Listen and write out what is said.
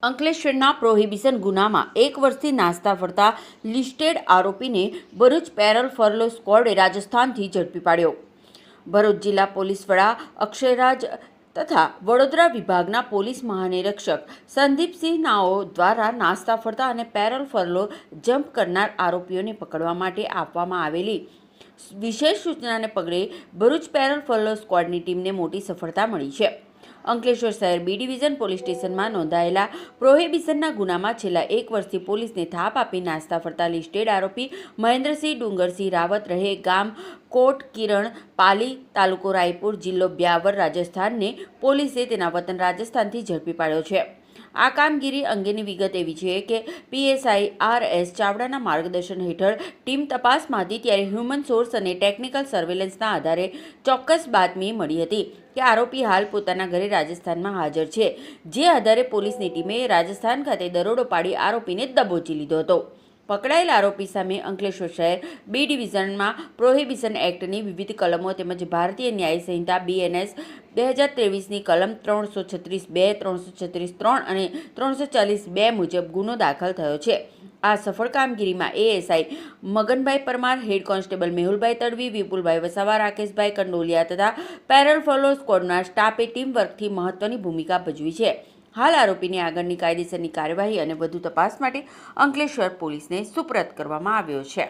અંકલેશ્વરના પ્રોહિબિશન ગુનામાં 1 વર્ષથી નાસ્તા ફરતા લિસ્ટેડ આરોપીને ભરૂચ પેરોલ ફરલો સ્ક્વોડે રાજસ્થાનથી ઝડપી પાડ્યો। ભરૂચ જિલ્લા પોલીસ વડા અક્ષયરાજ તથા વડોદરા વિભાગના પોલીસ મહાનિરીક્ષક સંદીપસિંહ નાઓ દ્વારા નાસ્તા ફરતા અને પેરોલ ફરલો જમ્પ કરનાર આરોપીઓને પકડવા માટે આપવામાં આવેલી વિશેષ સૂચનાને પગલે ભરૂચ પેરોલ ફરલો સ્ક્વોડની ટીમને મોટી સફળતા મળી છે। અંકલેશ્વર શહેર બી ડિવિઝન પોલીસ સ્ટેશનમાં નોંધાયેલા પ્રોહિબિશનના ગુનામાં છેલ્લા 1 વર્ષથી પોલીસને થાપ આપી નાસ્તા ફરતા લિસ્ટેડ આરોપી મહેન્દ્રસિંહ ડુંગરસિંહ રાવત રહે ગામ કોટ કિરણ પાલી તાલુકો રાયપુર જિલ્લો બ્યાવર રાજસ્થાનને પોલીસે તેના વતન રાજસ્થાનથી ઝડપી પાડ્યો છે। આ કામગીરી અંગેની વિગત એવી છે કે પીએસઆઈ આર.એસ. ચાવડાના માર્ગદર્શન હેઠળ ટીમ તપાસમાં હતી ત્યારે હ્યુમન સોર્સ અને ટેકનિકલ સર્વેલન્સના આધારે ચોક્કસ બાતમી મળી હતી કે આરોપી હાલ પોતાના ઘરે રાજસ્થાનમાં હાજર છે, જે આધારે પોલીસની ટીમે રાજસ્થાન ખાતે દરોડો પાડી આરોપીને દબોચી લીધો હતો। પકડાયેલ આરોપી સામે અંકલેશ્વર શહેર બી ડિવિઝનમાં પ્રોહિબિશન એક્ટની વિવિધ કલમો તેમજ ભારતીય ન્યાય સંહિતા BNS 2023ની કલમ 336(2), 336(3) અને 340(2) મુજબ ગુનો દાખલ થયો છે। આ સફળ કામગીરીમાં ASI Maganbhai Parmar, head constable Mehulbhai Tadvi, Vipulbhai Vasava, Rakeshbhai Kandoliya તથા પેરોલ ફરલો સ્ક્વોડના સ્ટાફે ટીમ વર્કથી મહત્વની ભૂમિકા ભજવી છે। હાલ આરોપીની આગળની કાયદેસરની કાર્યવાહી અને વધુ તપાસ માટે અંકલેશ્વર પોલીસને સુપરત કરવામાં આવ્યો છે।